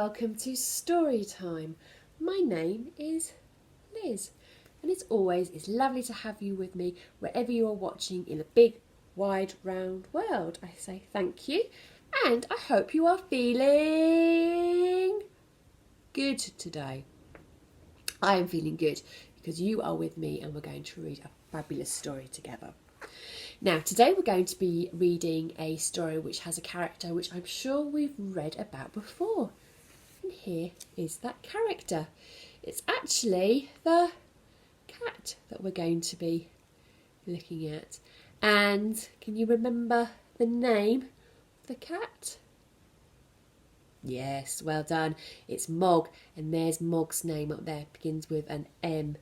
welcome to Story Time. My name is Liz, and as always, it's lovely to have you with me wherever you are watching in a big, wide, round world. I say thank you, and I hope you are feeling good today. I am feeling good because you are with me and we're going to read a fabulous story together. Now, today we're going to be reading a story which has a character which I'm sure we've read about before. And here is that character. It's actually the cat that we're going to be looking at. And can you remember the name of the cat? Yes, well done. It's Mog, and there's Mog's name up there. It begins with an M.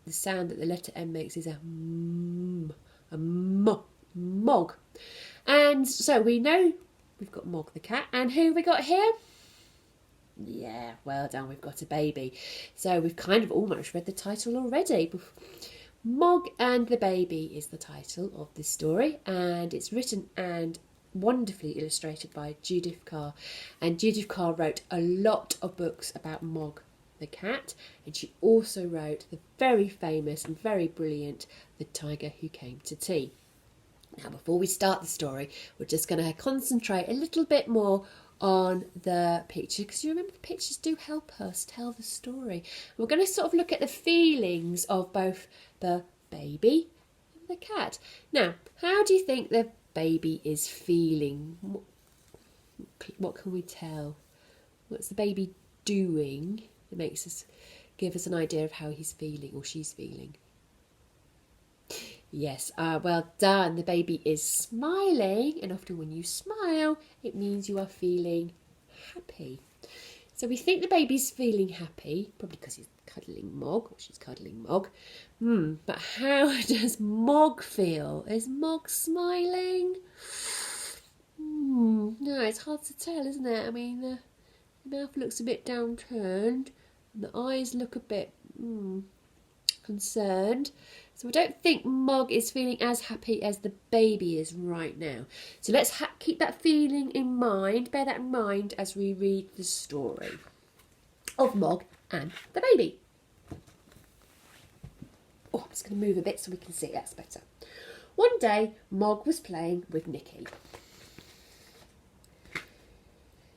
The sound that the letter M makes is a Mog. And so we know we've got Mog the cat, and who have we got here? Yeah, well done, we've got a baby. So we've kind of almost read the title already. Mog and the Baby is the title of this story, and it's written and wonderfully illustrated by Judith Kerr. And Judith Kerr wrote a lot of books about Mog the cat, and she also wrote the very famous and very brilliant The Tiger Who Came to Tea. Now, before we start the story, we're just going to concentrate a little bit more on the picture, because you remember the pictures do help us tell the story. We're going to sort of look at the feelings of both the baby and the cat. Now, how do you think the baby is feeling? What can we tell? What's the baby doing? It makes us give us an idea of how he's feeling or she's feeling. Yes, well done. The baby is smiling, and often when you smile, it means you are feeling happy. So we think the baby's feeling happy, probably because he's cuddling Mog, or she's cuddling Mog. But how does Mog feel? Is Mog smiling? No, it's hard to tell, isn't it? I mean, the mouth looks a bit downturned, and the eyes look a bit concerned. So I don't think Mog is feeling as happy as the baby is right now. So let's keep that feeling in mind, bear that in mind as we read the story of Mog and the baby. Oh, I'm just going to move a bit so we can see. That's better. One day, Mog was playing with Nicky.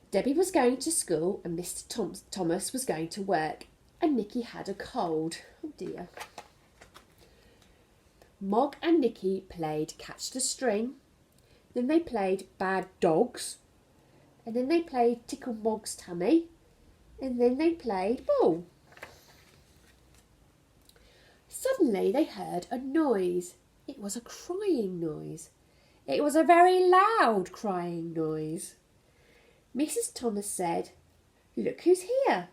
Debbie was going to school and Mr. Thomas was going to work, and Nicky had a cold. Oh dear. Mog and Nicky played catch the string, then they played bad dogs, and then they played tickle Mog's tummy, and then they played ball. Suddenly they heard a noise. It was a crying noise. It was a very loud crying noise. Mrs. Thomas said, "Look who's here.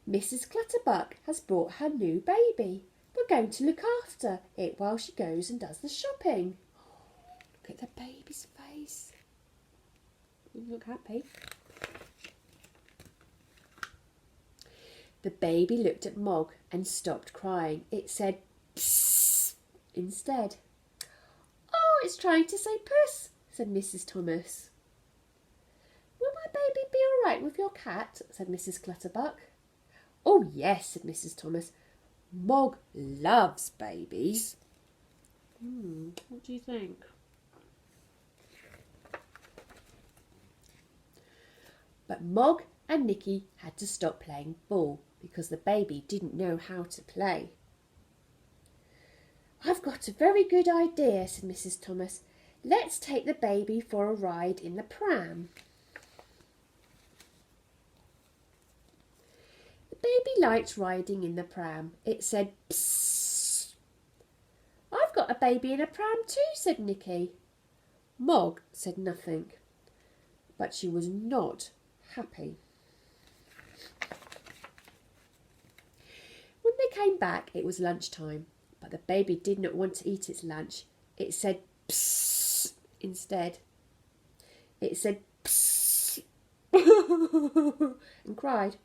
Mrs. Clutterbuck has brought her new baby. We're going to look after it while she goes and does the shopping." Look at the baby's face. Doesn't look happy. The baby looked at Mog and stopped crying. It said psst instead. "Oh, it's trying to say puss," said Mrs. Thomas. "Will my baby be all right with your cat?" said Mrs. Clutterbuck. "Oh, yes," said Mrs. Thomas. "Mog loves babies." What do you think? But Mog and Nicky had to stop playing ball because the baby didn't know how to play. "I've got a very good idea," said Mrs. Thomas. "Let's take the baby for a ride in the pram." The baby liked riding in the pram. It said psst. "I've got a baby in a pram too," said Nicky. Mog said nothing, but she was not happy. When they came back, it was lunchtime, but the baby did not want to eat its lunch. It said psst instead. It said psst and cried.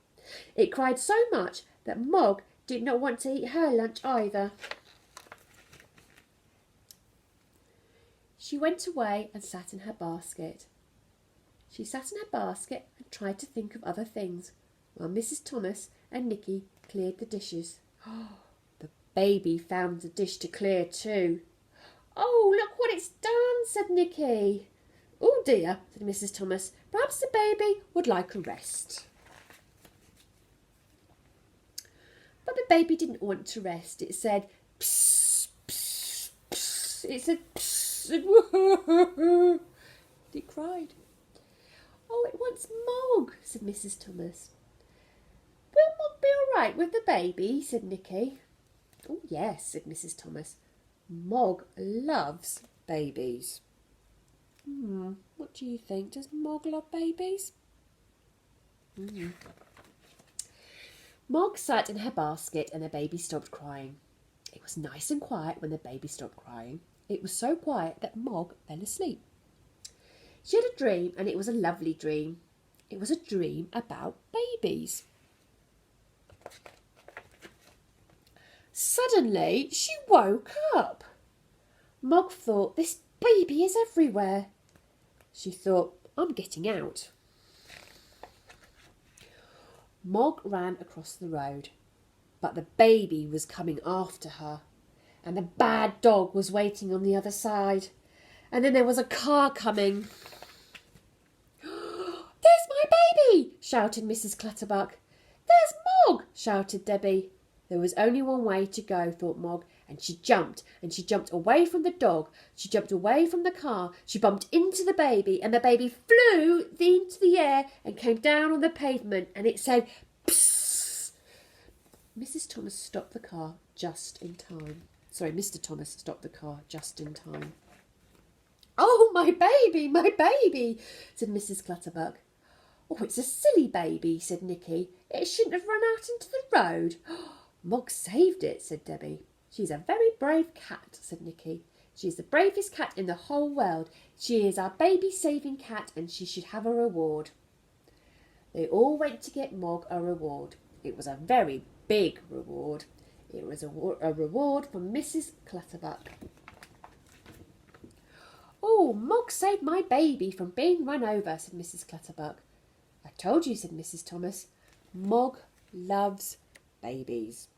It cried so much that Mog did not want to eat her lunch either. She went away and sat in her basket. She sat in her basket and tried to think of other things, while Mrs. Thomas and Nicky cleared the dishes. The baby found a dish to clear too. "Oh, look what it's done," said Nicky. "Oh dear," said Mrs. Thomas. "Perhaps the baby would like a rest." But the baby didn't want to rest. It said, "Psst, psst, psst." It said, "Psst," and it cried. "Oh, it wants Mog," said Mrs. Thomas. "Will Mog be all right with the baby?" said Nicky. "Oh, yes," said Mrs. Thomas. "Mog loves babies." What do you think? Does Mog love babies? Mog sat in her basket and the baby stopped crying. It was nice and quiet when the baby stopped crying. It was so quiet that Mog fell asleep. She had a dream, and it was a lovely dream. It was a dream about babies. Suddenly, she woke up. Mog thought, "This baby is everywhere." She thought, "I'm getting out." Mog ran across the road, but the baby was coming after her, and the bad dog was waiting on the other side, and then there was a car coming. "There's my baby!" shouted Mrs. Clutterbuck. "There's Mog!" shouted Debbie. There was only one way to go, thought Mog, and she jumped away from the dog. She jumped away from the car. She bumped into the baby, and the baby flew into the air and came down on the pavement, and it said, "Psst." Mrs. Thomas stopped the car just in time. Sorry, Mr. Thomas stopped the car just in time. "Oh, my baby," said Mrs. Clutterbuck. "Oh, it's a silly baby," said Nicky. "It shouldn't have run out into the road." "Mog saved it," said Debbie. "She's a very brave cat," said Nicky. "She's the bravest cat in the whole world. She is our baby-saving cat, and she should have a reward." They all went to get Mog a reward. It was a very big reward. It was a reward from Mrs. Clutterbuck. "Oh, Mog saved my baby from being run over," said Mrs. Clutterbuck. "I told you," said Mrs. Thomas. "Mog loves babies."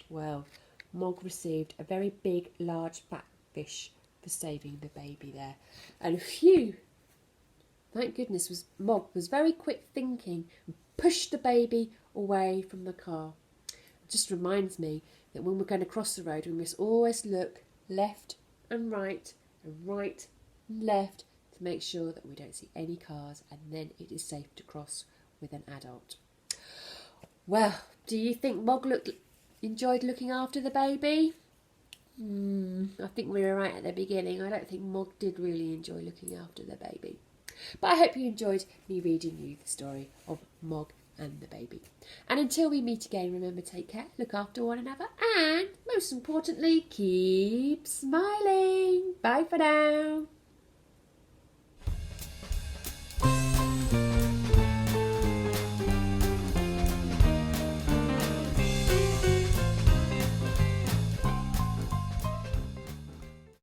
Well, Mog received a very big, large, fat fish for saving the baby there. And phew! Thank goodness Mog was very quick thinking and pushed the baby away from the car. It just reminds me that when we're going to cross the road, we must always look left and right and left to make sure that we don't see any cars, and then it is safe to cross with an adult. Well, do you think Mog enjoyed looking after the baby? I think we were right at the beginning. I don't think Mog did really enjoy looking after the baby. But I hope you enjoyed me reading you the story of Mog and the baby. And until we meet again, remember, take care, look after one another, and most importantly, keep smiling. Bye for now.